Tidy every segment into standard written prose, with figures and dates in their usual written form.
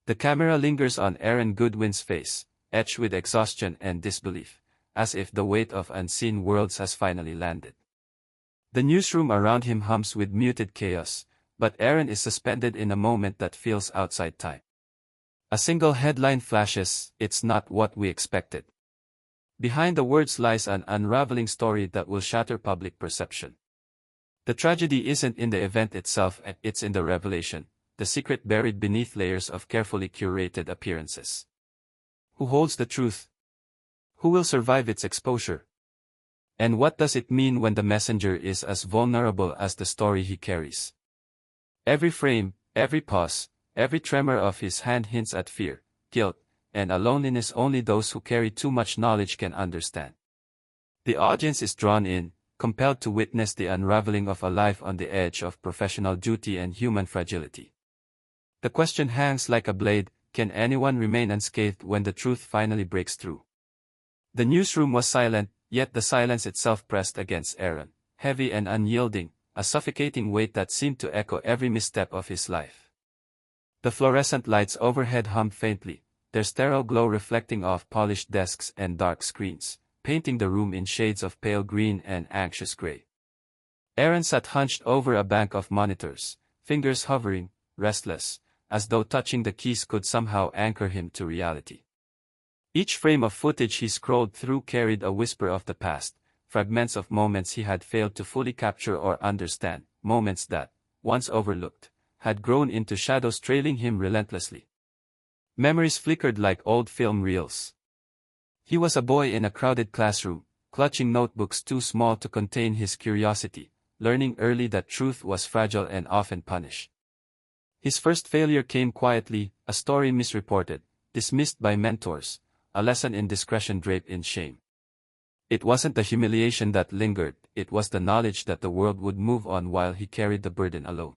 The camera lingers on Aaron Goodwin's face, etched with exhaustion and disbelief, as if the weight of unseen worlds has finally landed. The newsroom around him hums with muted chaos, but Aaron is suspended in a moment that feels outside time. A single headline flashes, "It's not what we expected." Behind the words lies an unraveling story that will shatter public perception. The tragedy isn't in the event itself, it's in the revelation, the secret buried beneath layers of carefully curated appearances. Who holds the truth? Who will survive its exposure? And what does it mean when the messenger is as vulnerable as the story he carries? Every frame, every pause, every tremor of his hand hints at fear, guilt, and a loneliness only those who carry too much knowledge can understand. The audience is drawn in, compelled to witness the unraveling of a life on the edge of professional duty and human fragility. The question hangs like a blade: can anyone remain unscathed when the truth finally breaks through? The newsroom was silent, yet the silence itself pressed against Aaron, heavy and unyielding, a suffocating weight that seemed to echo every misstep of his life. The fluorescent lights overhead hummed faintly, their sterile glow reflecting off polished desks and dark screens, painting the room in shades of pale green and anxious gray. Aaron sat hunched over a bank of monitors, fingers hovering, restless, as though touching the keys could somehow anchor him to reality. Each frame of footage he scrolled through carried a whisper of the past, fragments of moments he had failed to fully capture or understand, moments that, once overlooked, had grown into shadows trailing him relentlessly. Memories flickered like old film reels. He was a boy in a crowded classroom, clutching notebooks too small to contain his curiosity, learning early that truth was fragile and often punished. His first failure came quietly, a story misreported, dismissed by mentors, a lesson in discretion draped in shame. It wasn't the humiliation that lingered, it was the knowledge that the world would move on while he carried the burden alone.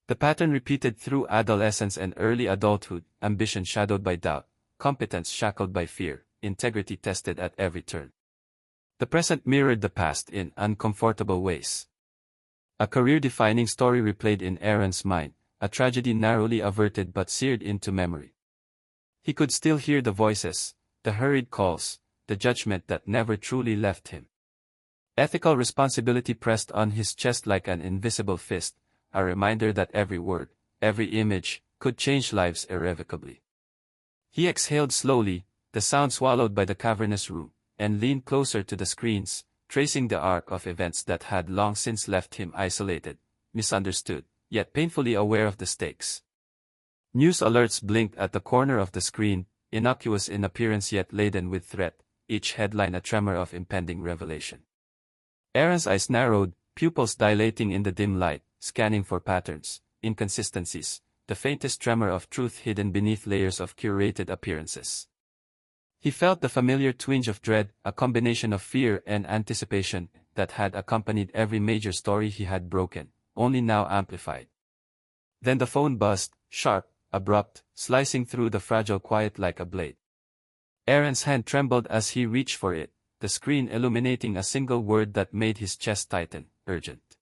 The pattern repeated through adolescence and early adulthood, ambition shadowed by doubt, competence shackled by fear, integrity tested at every turn. The present mirrored the past in uncomfortable ways. A career-defining story replayed in Aaron's mind, a tragedy narrowly averted but seared into memory. He could still hear the voices, the hurried calls, the judgment that never truly left him. Ethical responsibility pressed on his chest like an invisible fist, a reminder that every word, every image, could change lives irrevocably. He exhaled slowly, the sound swallowed by the cavernous room, and leaned closer to the screens, tracing the arc of events that had long since left him isolated, misunderstood, yet painfully aware of the stakes. News alerts blinked at the corner of the screen, innocuous in appearance yet laden with threat, each headline a tremor of impending revelation. Aaron's eyes narrowed, pupils dilating in the dim light, scanning for patterns, inconsistencies, the faintest tremor of truth hidden beneath layers of curated appearances. He felt the familiar twinge of dread, a combination of fear and anticipation, that had accompanied every major story he had broken, only now amplified. Then the phone buzzed, sharp, abrupt, slicing through the fragile quiet like a blade. Aaron's hand trembled as he reached for it, the screen illuminating a single word that made his chest tighten: urgent.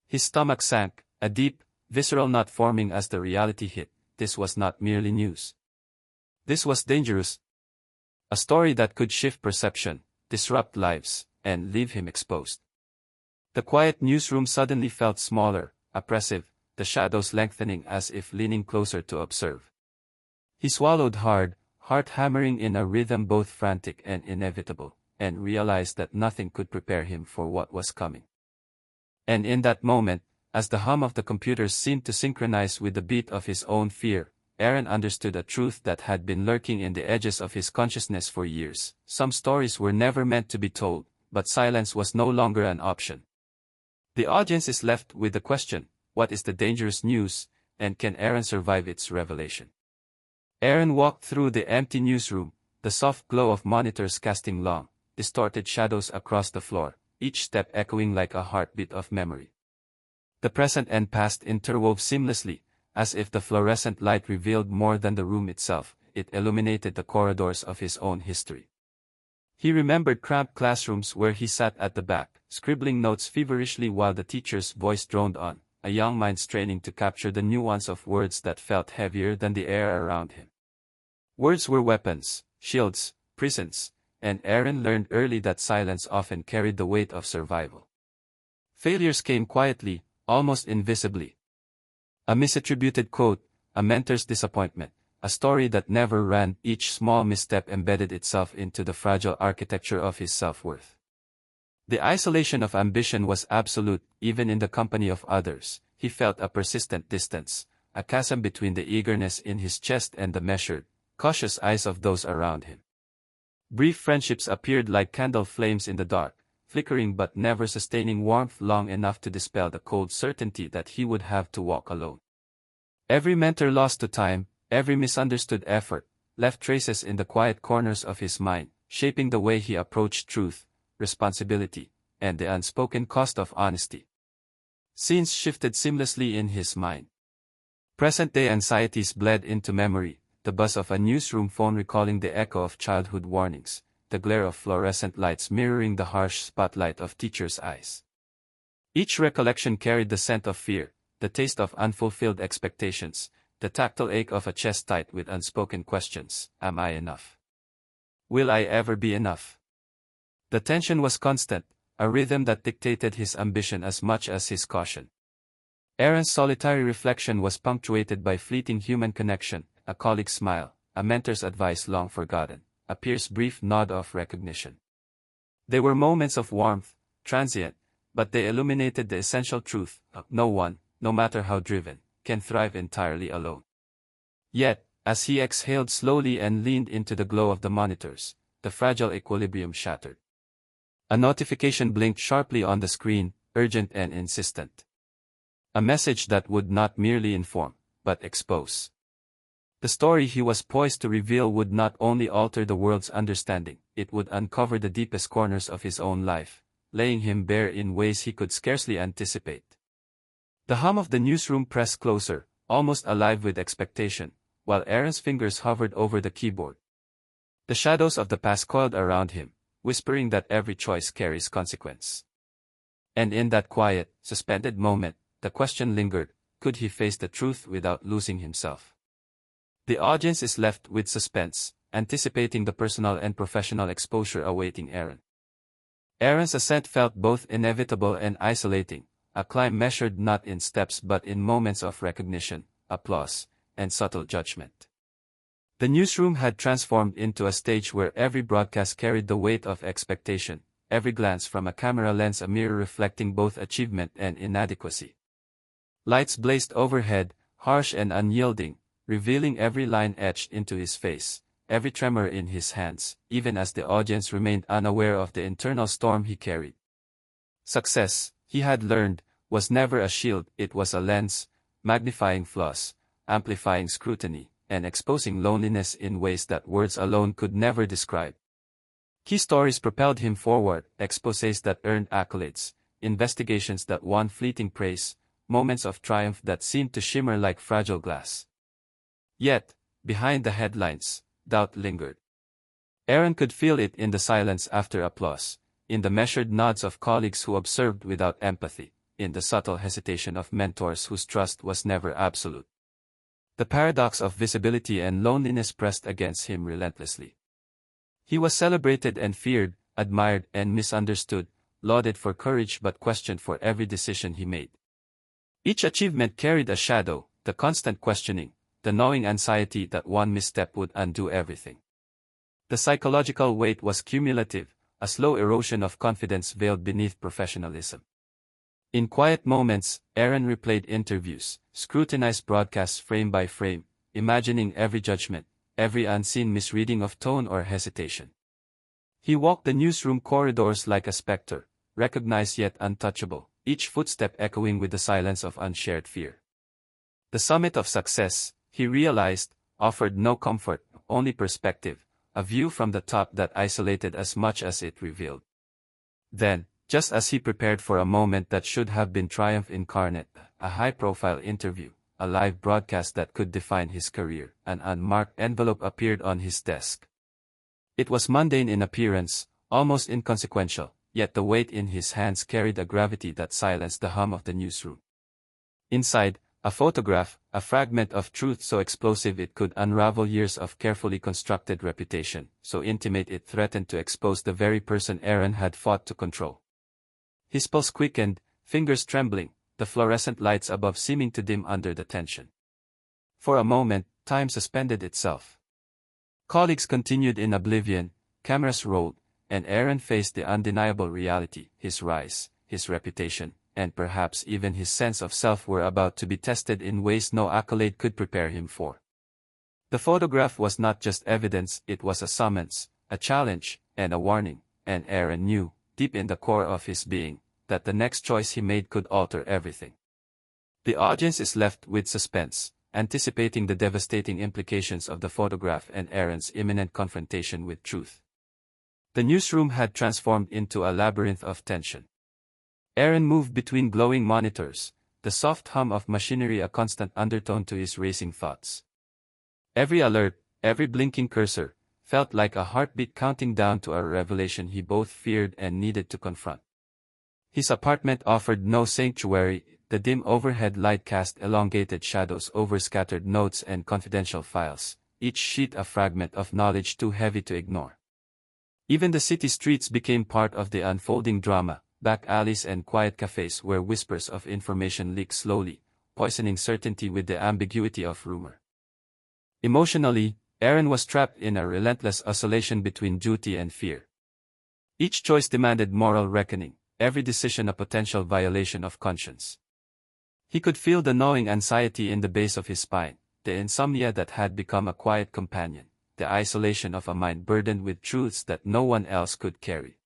His stomach sank, a deep, visceral knot forming as the reality hit. This was not merely news. This was dangerous. A story that could shift perception, disrupt lives, and leave him exposed. The quiet newsroom suddenly felt smaller, oppressive, the shadows lengthening as if leaning closer to observe. He swallowed hard, heart hammering in a rhythm both frantic and inevitable, and realized that nothing could prepare him for what was coming. And in that moment, as the hum of the computers seemed to synchronize with the beat of his own fear, Aaron understood a truth that had been lurking in the edges of his consciousness for years. Some stories were never meant to be told, but silence was no longer an option. The audience is left with the question: what is the dangerous news, and can Aaron survive its revelation? Aaron walked through the empty newsroom, the soft glow of monitors casting long, distorted shadows across the floor, each step echoing like a heartbeat of memory. The present and past interwove seamlessly, as if the fluorescent light revealed more than the room itself. It illuminated the corridors of his own history. He remembered cramped classrooms where he sat at the back, scribbling notes feverishly while the teacher's voice droned on, a young mind straining to capture the nuance of words that felt heavier than the air around him. Words were weapons, shields, prisons, and Aaron learned early that silence often carried the weight of survival. Failures came quietly, almost invisibly. A misattributed quote, a mentor's disappointment, a story that never ran. Each small misstep embedded itself into the fragile architecture of his self-worth. The isolation of ambition was absolute. Even in the company of others, he felt a persistent distance, a chasm between the eagerness in his chest and the measured, cautious eyes of those around him. Brief friendships appeared like candle flames in the dark, flickering but never sustaining warmth long enough to dispel the cold certainty that he would have to walk alone. Every mentor lost to time, every misunderstood effort, left traces in the quiet corners of his mind, shaping the way he approached truth, responsibility, and the unspoken cost of honesty. Scenes shifted seamlessly in his mind. Present-day anxieties bled into memory, the buzz of a newsroom phone recalling the echo of childhood warnings, the glare of fluorescent lights mirroring the harsh spotlight of teachers' eyes. Each recollection carried the scent of fear, the taste of unfulfilled expectations, the tactile ache of a chest tight with unspoken questions. Am I enough? Will I ever be enough? The tension was constant, a rhythm that dictated his ambition as much as his caution. Aaron's solitary reflection was punctuated by fleeting human connection, a colleague's smile, a mentor's advice long forgotten, a peer's brief nod of recognition. They were moments of warmth, transient, but they illuminated the essential truth: no one, no matter how driven, can thrive entirely alone. Yet, as he exhaled slowly and leaned into the glow of the monitors, the fragile equilibrium shattered. A notification blinked sharply on the screen, urgent and insistent. A message that would not merely inform, but expose. The story he was poised to reveal would not only alter the world's understanding, it would uncover the deepest corners of his own life, laying him bare in ways he could scarcely anticipate. The hum of the newsroom pressed closer, almost alive with expectation, while Aaron's fingers hovered over the keyboard. The shadows of the past coiled around him, whispering that every choice carries consequence. And in that quiet, suspended moment, the question lingered: could he face the truth without losing himself? The audience is left with suspense, anticipating the personal and professional exposure awaiting Aaron. Aaron's ascent felt both inevitable and isolating, a climb measured not in steps but in moments of recognition, applause, and subtle judgment. The newsroom had transformed into a stage where every broadcast carried the weight of expectation, every glance from a camera lens a mirror reflecting both achievement and inadequacy. Lights blazed overhead, harsh and unyielding, revealing every line etched into his face, every tremor in his hands, even as the audience remained unaware of the internal storm he carried. Success, he had learned, was never a shield, it was a lens, magnifying flaws, amplifying scrutiny, and exposing loneliness in ways that words alone could never describe. Key stories propelled him forward, exposés that earned accolades, investigations that won fleeting praise, moments of triumph that seemed to shimmer like fragile glass. Yet, behind the headlines, doubt lingered. Aaron could feel it in the silence after applause, in the measured nods of colleagues who observed without empathy, in the subtle hesitation of mentors whose trust was never absolute. The paradox of visibility and loneliness pressed against him relentlessly. He was celebrated and feared, admired and misunderstood, lauded for courage but questioned for every decision he made. Each achievement carried a shadow, the constant questioning, the gnawing anxiety that one misstep would undo everything. The psychological weight was cumulative, a slow erosion of confidence veiled beneath professionalism. In quiet moments, Aaron replayed interviews, scrutinized broadcasts frame by frame, imagining every judgment, every unseen misreading of tone or hesitation. He walked the newsroom corridors like a specter, recognized yet untouchable, each footstep echoing with the silence of unshared fear. The summit of success, he realized, offered no comfort, only perspective, a view from the top that isolated as much as it revealed. Then, just as he prepared for a moment that should have been triumph incarnate, a high-profile interview, a live broadcast that could define his career, an unmarked envelope appeared on his desk. It was mundane in appearance, almost inconsequential, yet the weight in his hands carried a gravity that silenced the hum of the newsroom. Inside, a photograph, a fragment of truth so explosive it could unravel years of carefully constructed reputation, so intimate it threatened to expose the very person Aaron had fought to control. His pulse quickened, fingers trembling, the fluorescent lights above seeming to dim under the tension. For a moment, time suspended itself. Colleagues continued in oblivion, cameras rolled, and Aaron faced the undeniable reality: his rise, his reputation, and perhaps even his sense of self were about to be tested in ways no accolade could prepare him for. The photograph was not just evidence, it was a summons, a challenge, and a warning, and Aaron knew, deep in the core of his being, that the next choice he made could alter everything. The audience is left with suspense, anticipating the devastating implications of the photograph and Aaron's imminent confrontation with truth. The newsroom had transformed into a labyrinth of tension. Aaron moved between glowing monitors, the soft hum of machinery a constant undertone to his racing thoughts. Every alert, every blinking cursor, felt like a heartbeat counting down to a revelation he both feared and needed to confront. His apartment offered no sanctuary. The dim overhead light cast elongated shadows over scattered notes and confidential files, each sheet a fragment of knowledge too heavy to ignore. Even the city streets became part of the unfolding drama, back alleys and quiet cafes where whispers of information leaked slowly, poisoning certainty with the ambiguity of rumor. Emotionally, Aaron was trapped in a relentless oscillation between duty and fear. Each choice demanded moral reckoning, every decision a potential violation of conscience. He could feel the gnawing anxiety in the base of his spine, the insomnia that had become a quiet companion, the isolation of a mind burdened with truths that no one else could carry.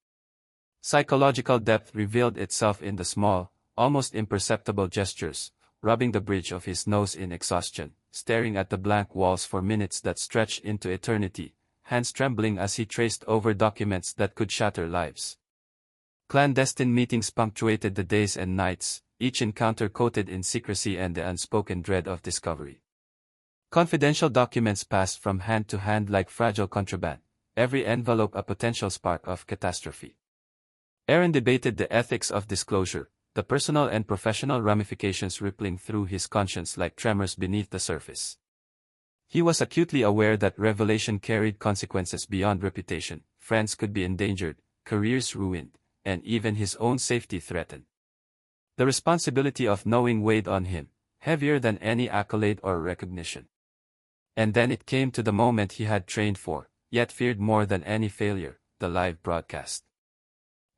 Psychological depth revealed itself in the small, almost imperceptible gestures, rubbing the bridge of his nose in exhaustion, staring at the blank walls for minutes that stretched into eternity, hands trembling as he traced over documents that could shatter lives. Clandestine meetings punctuated the days and nights, each encounter coated in secrecy and the unspoken dread of discovery. Confidential documents passed from hand to hand like fragile contraband, every envelope a potential spark of catastrophe. Aaron debated the ethics of disclosure, the personal and professional ramifications rippling through his conscience like tremors beneath the surface. He was acutely aware that revelation carried consequences beyond reputation: friends could be endangered, careers ruined, and even his own safety threatened. The responsibility of knowing weighed on him, heavier than any accolade or recognition. And then it came to the moment he had trained for, yet feared more than any failure: the live broadcast.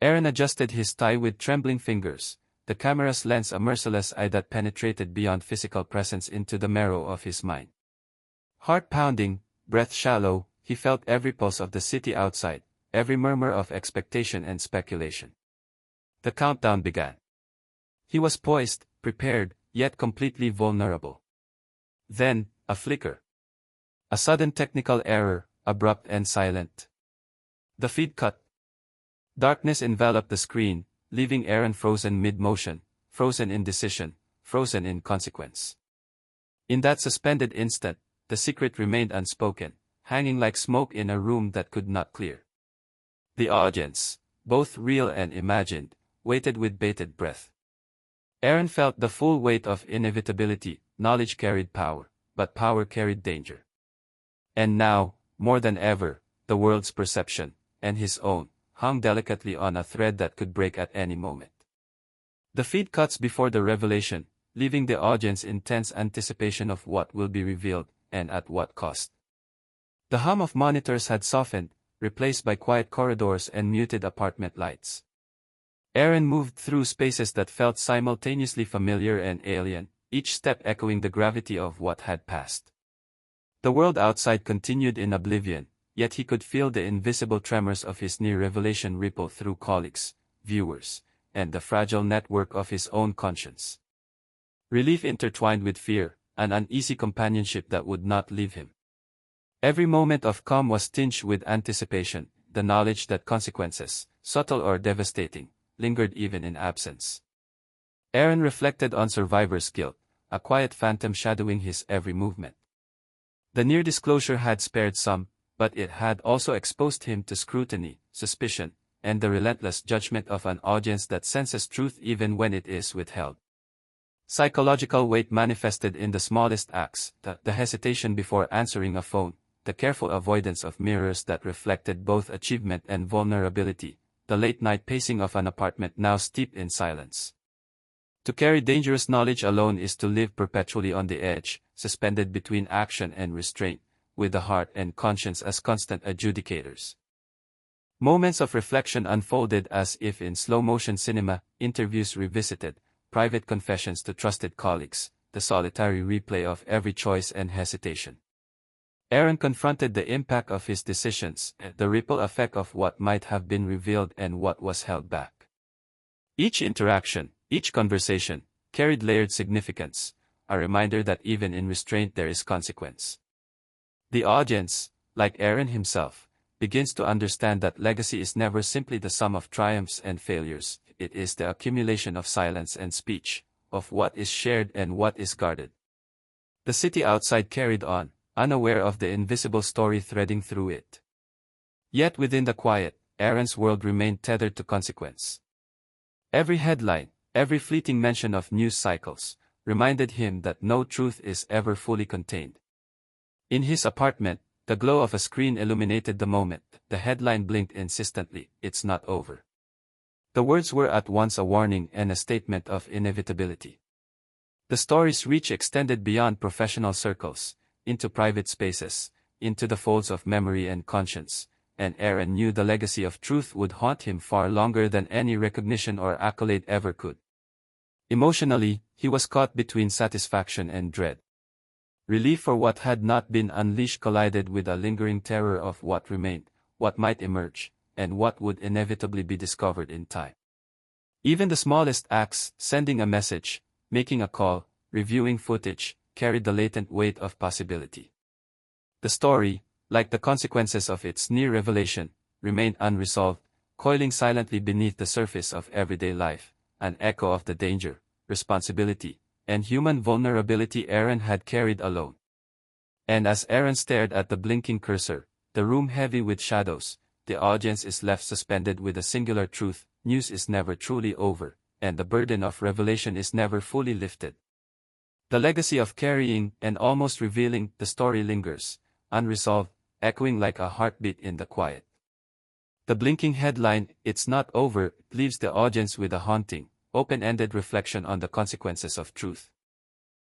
Aaron adjusted his tie with trembling fingers, the camera's lens a merciless eye that penetrated beyond physical presence into the marrow of his mind. Heart pounding, breath shallow, he felt every pulse of the city outside, every murmur of expectation and speculation. The countdown began. He was poised, prepared, yet completely vulnerable. Then, a flicker. A sudden technical error, abrupt and silent. The feed cut. Darkness enveloped the screen, leaving Aaron frozen mid-motion, frozen in decision, frozen in consequence. In that suspended instant, the secret remained unspoken, hanging like smoke in a room that could not clear. The audience, both real and imagined, waited with bated breath. Aaron felt the full weight of inevitability. Knowledge carried power, but power carried danger. And now, more than ever, the world's perception, and his own, hung delicately on a thread that could break at any moment. The feed cuts before the revelation, leaving the audience in tense anticipation of what will be revealed, and at what cost. The hum of monitors had softened, replaced by quiet corridors and muted apartment lights. Aaron moved through spaces that felt simultaneously familiar and alien, each step echoing the gravity of what had passed. The world outside continued in oblivion, yet he could feel the invisible tremors of his near revelation ripple through colleagues, viewers, and the fragile network of his own conscience. Relief intertwined with fear, an uneasy companionship that would not leave him. Every moment of calm was tinged with anticipation, the knowledge that consequences, subtle or devastating, lingered even in absence. Aaron reflected on survivor's guilt, a quiet phantom shadowing his every movement. The near disclosure had spared some, but it had also exposed him to scrutiny, suspicion, and the relentless judgment of an audience that senses truth even when it is withheld. Psychological weight manifested in the smallest acts, the hesitation before answering a phone, the careful avoidance of mirrors that reflected both achievement and vulnerability, the late-night pacing of an apartment now steeped in silence. To carry dangerous knowledge alone is to live perpetually on the edge, suspended between action and restraint, with the heart and conscience as constant adjudicators. Moments of reflection unfolded as if in slow-motion cinema, interviews revisited, private confessions to trusted colleagues, the solitary replay of every choice and hesitation. Aaron confronted the impact of his decisions, the ripple effect of what might have been revealed and what was held back. Each interaction, each conversation, carried layered significance, a reminder that even in restraint there is consequence. The audience, like Aaron himself, begins to understand that legacy is never simply the sum of triumphs and failures, it is the accumulation of silence and speech, of what is shared and what is guarded. The city outside carried on, unaware of the invisible story threading through it. Yet within the quiet, Aaron's world remained tethered to consequence. Every headline, every fleeting mention of news cycles, reminded him that no truth is ever fully contained. In his apartment, the glow of a screen illuminated the moment, the headline blinked insistently, "It's not over." The words were at once a warning and a statement of inevitability. The story's reach extended beyond professional circles, into private spaces, into the folds of memory and conscience, and Aaron knew the legacy of truth would haunt him far longer than any recognition or accolade ever could. Emotionally, he was caught between satisfaction and dread. Relief for what had not been unleashed collided with a lingering terror of what remained, what might emerge, and what would inevitably be discovered in time. Even the smallest acts, sending a message, making a call, reviewing footage, carried the latent weight of possibility. The story, like the consequences of its near revelation, remained unresolved, coiling silently beneath the surface of everyday life, an echo of the danger, responsibility, and human vulnerability Aaron had carried alone. And as Aaron stared at the blinking cursor, the room heavy with shadows, the audience is left suspended with a singular truth: news is never truly over, and the burden of revelation is never fully lifted. The legacy of carrying and almost revealing the story lingers, unresolved, echoing like a heartbeat in the quiet. The blinking headline, "It's not over," leaves the audience with a haunting, open-ended reflection on the consequences of truth.